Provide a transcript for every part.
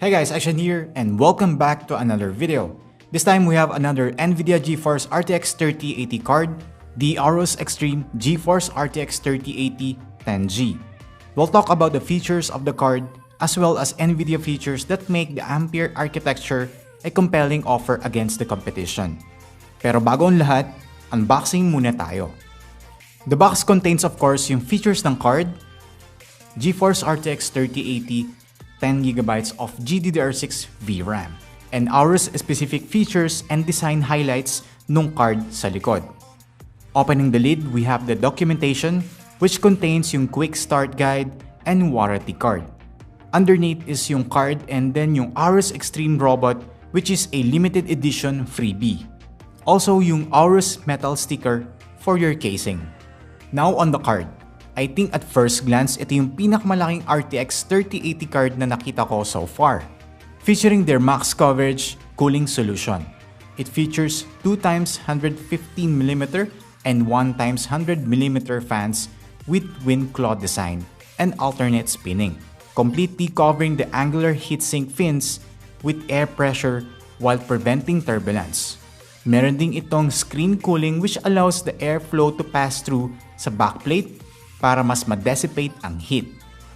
Hey guys, Action here and welcome back to another video. This time we have another NVIDIA GeForce RTX 3080 card, the Aorus Extreme GeForce RTX 3080 10G. We'll talk about the features of the card as well as NVIDIA features that make the Ampere architecture a compelling offer against the competition. Pero bago ang lahat, unboxing muna tayo. The box contains of course yung features ng card, GeForce RTX 3080, 10GB of GDDR6 VRAM, and Aorus specific features and design highlights nung card sa likod. Opening the lid, we have the documentation which contains yung quick start guide and warranty card. Underneath is yung card and then yung Aorus Extreme robot which is a limited edition freebie. Also yung Aorus metal sticker for your casing. Now on the card. I think at first glance, ito yung pinakamalaking RTX 3080 card na nakita ko so far. Featuring their max coverage cooling solution. It features 2x 115mm and 1x 100mm fans with wind claw design and alternate spinning, completely covering the angular heatsink fins with air pressure while preventing turbulence. Meron ding itong screen cooling which allows the airflow to pass through sa backplate para mas ma-dissipate ang heat.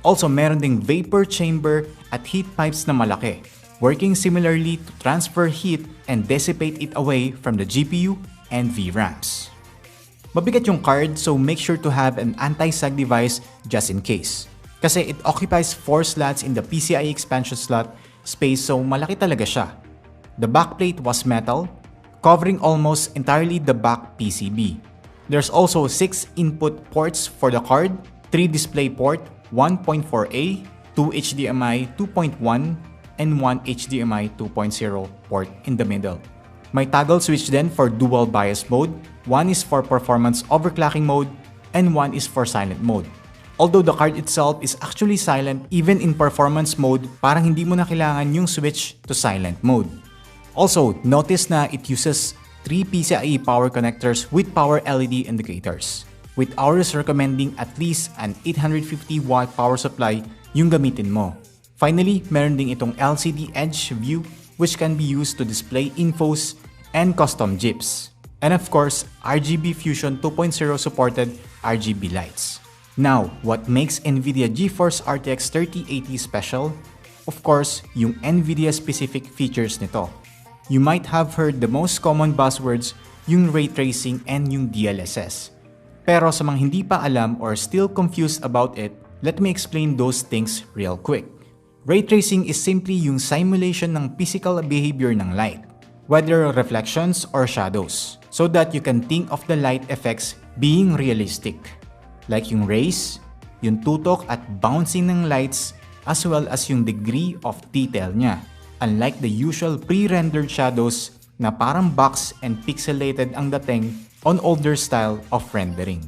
Also, meron ding vapor chamber at heat pipes na malaki, working similarly to transfer heat and dissipate it away from the GPU and VRAMs. Mabigat yung card, so make sure to have an anti-sag device just in case. Kasi it occupies 4 slots in the PCIe expansion slot space, so malaki talaga siya. The backplate was metal, covering almost entirely the back PCB. There's also 6 input ports for the card, 3 display port, 1.4a, 2 HDMI 2.1, and 1 HDMI 2.0 port in the middle. May toggle switch then for dual bias mode, one is for performance overclocking mode, and one is for silent mode. Although the card itself is actually silent even in performance mode, parang hindi mo na kailangan yung switch to silent mode. Also, notice na it uses 3 PCIe power connectors with power LED indicators, with Aorus recommending at least an 850-watt power supply yung gamitin mo. Finally, meron ding itong LCD Edge view which can be used to display infos and custom GIFs. And of course, RGB Fusion 2.0 supported RGB lights. Now, what makes NVIDIA GeForce RTX 3080 special? Of course, yung NVIDIA specific features nito. You might have heard the most common buzzwords, yung ray tracing and yung DLSS. Pero sa mga hindi pa alam or still confused about it, let me explain those things real quick. Ray tracing is simply yung simulation ng physical behavior ng light, whether reflections or shadows, so that you can think of the light effects being realistic. Like yung rays, yung tutok at bouncing ng lights, as well as yung degree of detail niya. Unlike the usual pre-rendered shadows na parang box and pixelated ang dating on older style of rendering.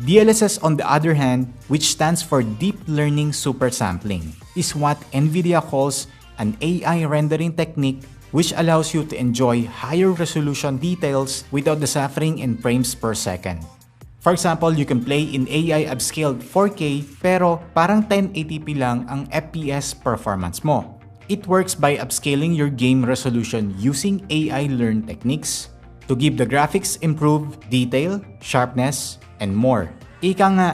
DLSS on the other hand, which stands for Deep Learning Super Sampling, is what NVIDIA calls an AI rendering technique which allows you to enjoy higher resolution details without the suffering in frames per second. For example, you can play in AI upscaled 4K pero parang 1080p lang ang FPS performance mo. It works by upscaling your game resolution using AI learned techniques to give the graphics improved detail, sharpness, and more. Ika nga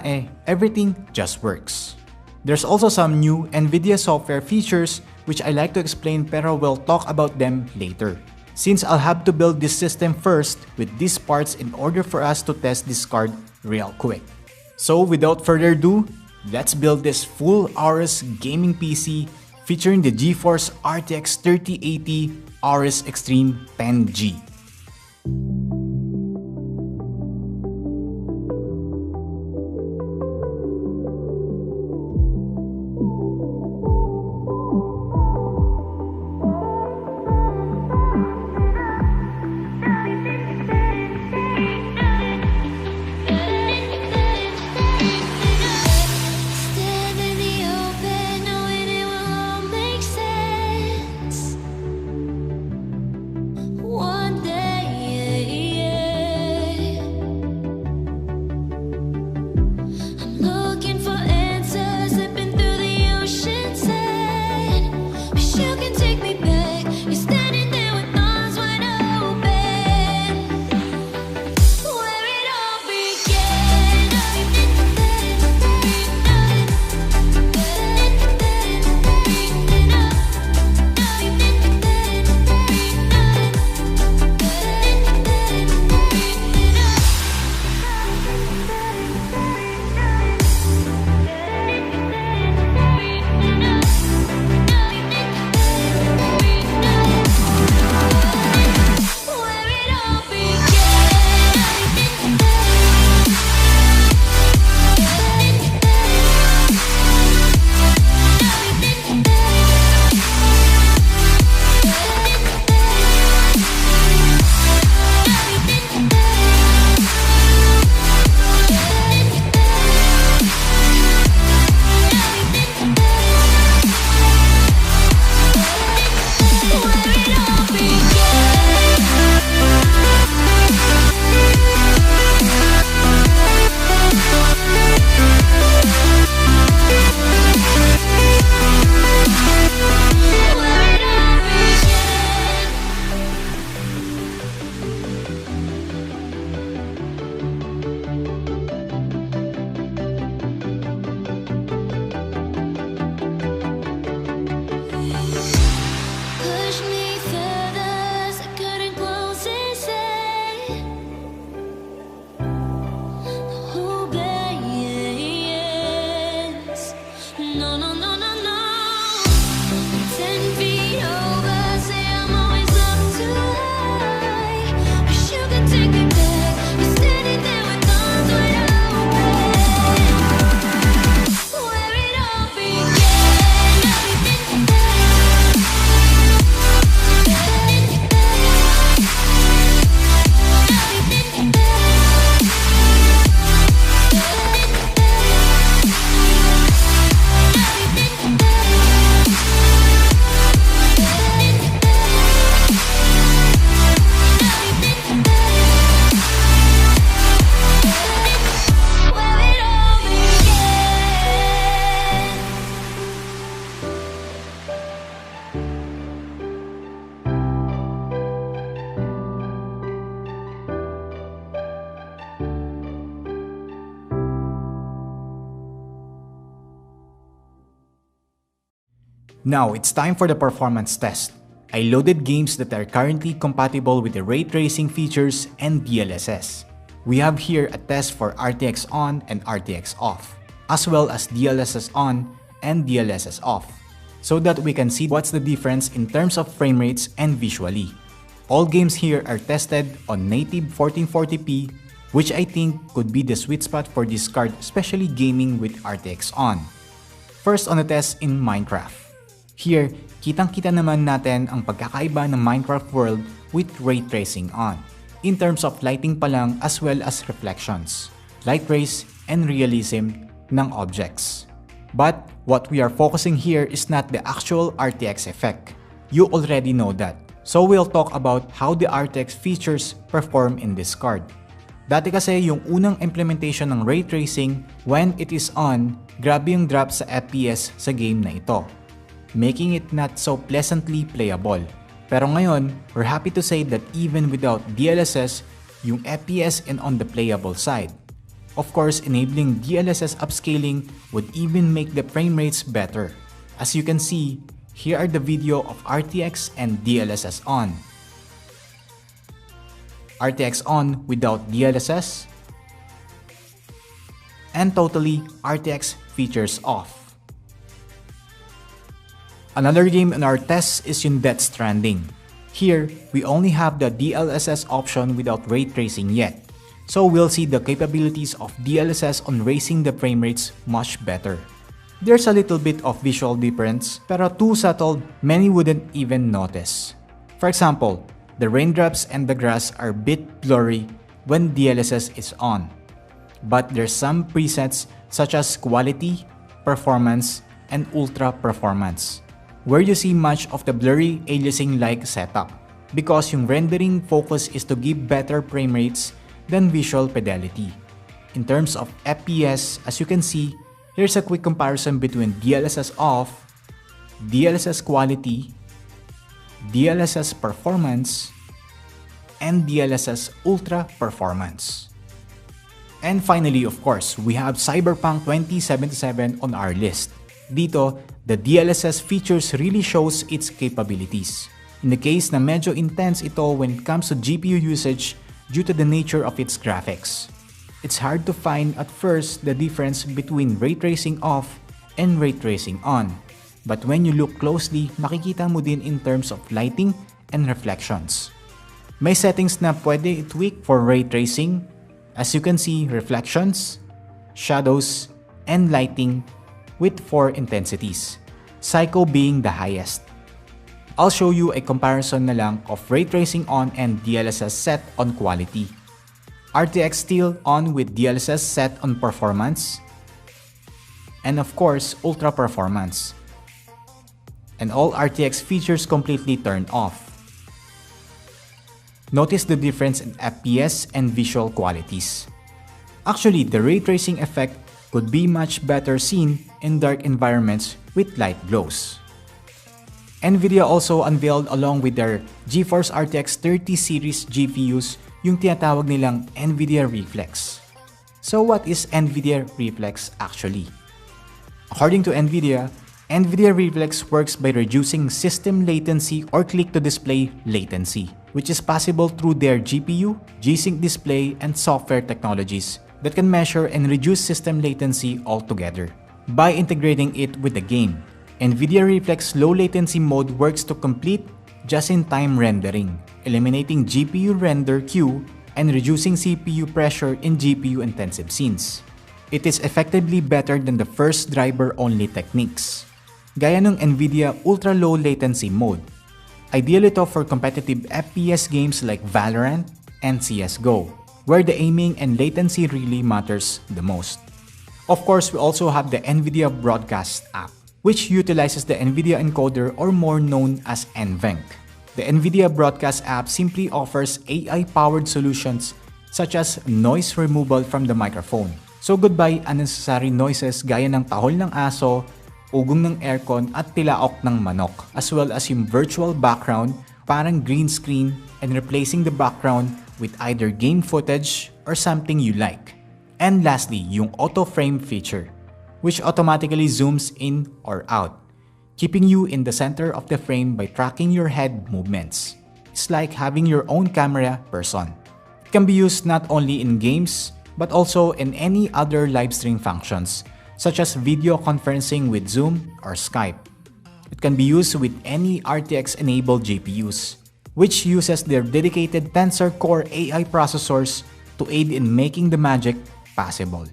everything just works. There's also some new NVIDIA software features which I like to explain pero we'll talk about them later. Since I'll have to build this system first with these parts in order for us to test this card real quick. So without further ado, let's build this full Aorus gaming PC featuring the GeForce RTX 3080 Aorus Extreme 10G. One day Now, it's time for the performance test. I loaded games that are currently compatible with the ray tracing features and DLSS. We have here a test for RTX on and RTX off, as well as DLSS on and DLSS off, so that we can see what's the difference in terms of frame rates and visually. All games here are tested on native 1440p, which I think could be the sweet spot for this card, especially gaming with RTX on. First on the test in Minecraft. Here, kitang-kita naman natin ang pagkakaiba ng Minecraft world with ray tracing on, in terms of lighting pa lang as well as reflections, light rays, and realism ng objects. But what we are focusing here is not the actual RTX effect. You already know that. So we'll talk about how the RTX features perform in this card. Dati kasi yung unang implementation ng ray tracing, when it is on, grabe yung drop sa FPS sa game na ito, making it not so pleasantly playable. Pero ngayon, we're happy to say that even without DLSS, yung FPS and on the playable side. Of course, enabling DLSS upscaling would even make the frame rates better. As you can see, here are the video of RTX and DLSS on. RTX on without DLSS, and totally RTX features off. Another game in our test is yung Death Stranding. Here, we only have the DLSS option without ray tracing yet, so we'll see the capabilities of DLSS on raising the frame rates much better. There's a little bit of visual difference, pero too subtle many wouldn't even notice. For example, the raindrops and the grass are a bit blurry when DLSS is on. But there's some presets such as quality, performance, and ultra performance, where you see much of the blurry aliasing-like setup, because yung rendering focus is to give better frame rates than visual fidelity. In terms of FPS, as you can see, here's a quick comparison between DLSS off, DLSS quality, DLSS performance, and DLSS ultra performance. And finally, of course, we have Cyberpunk 2077 on our list. Dito, the DLSS features really shows its capabilities. In the case na medyo intense ito when it comes to GPU usage due to the nature of its graphics. It's hard to find at first the difference between ray tracing off and ray tracing on. But when you look closely, makikita mo din in terms of lighting and reflections. May settings na pwede i-tweak for ray tracing. As you can see, reflections, shadows, and lighting with 4 intensities, Psycho being the highest. I'll show you a comparison na lang of ray tracing on and DLSS set on quality. RTX still on with DLSS set on performance, and of course, ultra performance. And all RTX features completely turned off. Notice the difference in FPS and visual qualities. Actually, the ray tracing effect could be much better seen in dark environments with light glows. NVIDIA also unveiled along with their GeForce RTX 30 series GPUs yung tinatawag nilang NVIDIA Reflex. So what is NVIDIA Reflex actually? According to NVIDIA Reflex works by reducing system latency or click-to-display latency, which is possible through their GPU, G-Sync display, and software technologies that can measure and reduce system latency altogether. By integrating it with the game, NVIDIA Reflex low latency mode works to complete just-in-time rendering, eliminating GPU render queue and reducing CPU pressure in GPU-intensive scenes. It is effectively better than the first driver-only techniques, gaya ng NVIDIA ultra-low latency mode. Ideal ito for competitive FPS games like Valorant and CSGO, where the aiming and latency really matters the most. Of course, we also have the NVIDIA Broadcast app, which utilizes the NVIDIA encoder, or more known as NVENC. The NVIDIA Broadcast app simply offers AI-powered solutions such as noise removal from the microphone. So goodbye unnecessary noises gaya ng tahol ng aso, ugong ng aircon at tilaok ng manok, as well as yung virtual background, parang green screen, and replacing the background with either game footage or something you like. And lastly, yung auto frame feature, which automatically zooms in or out. keeping you in the center of the frame by tracking your head movements. It's like having your own camera person. It can be used not only in games, but also in any other live stream functions, such as video conferencing with Zoom or Skype. It can be used with any RTX-enabled GPUs, which uses their dedicated Tensor Core AI processors to aid in making the magic possible.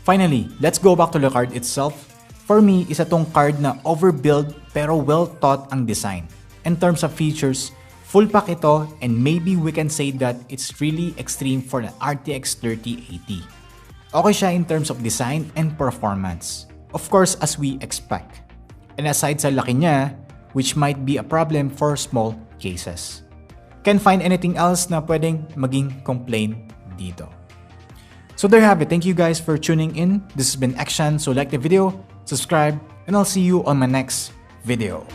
Finally, let's go back to the card itself. For me, isa tong card na overbuild pero well thought ang design. In terms of features, full pack ito, and maybe we can say that it's really extreme for the RTX 3080. Okay siya in terms of design and performance. Of course, as we expect. And aside sa laki niya, which might be a problem for small cases. Can't find anything else na pwedeng maging complaint dito. So there you have it. Thank you guys for tuning in. This has been Action. So like the video, subscribe, and I'll see you on my next video.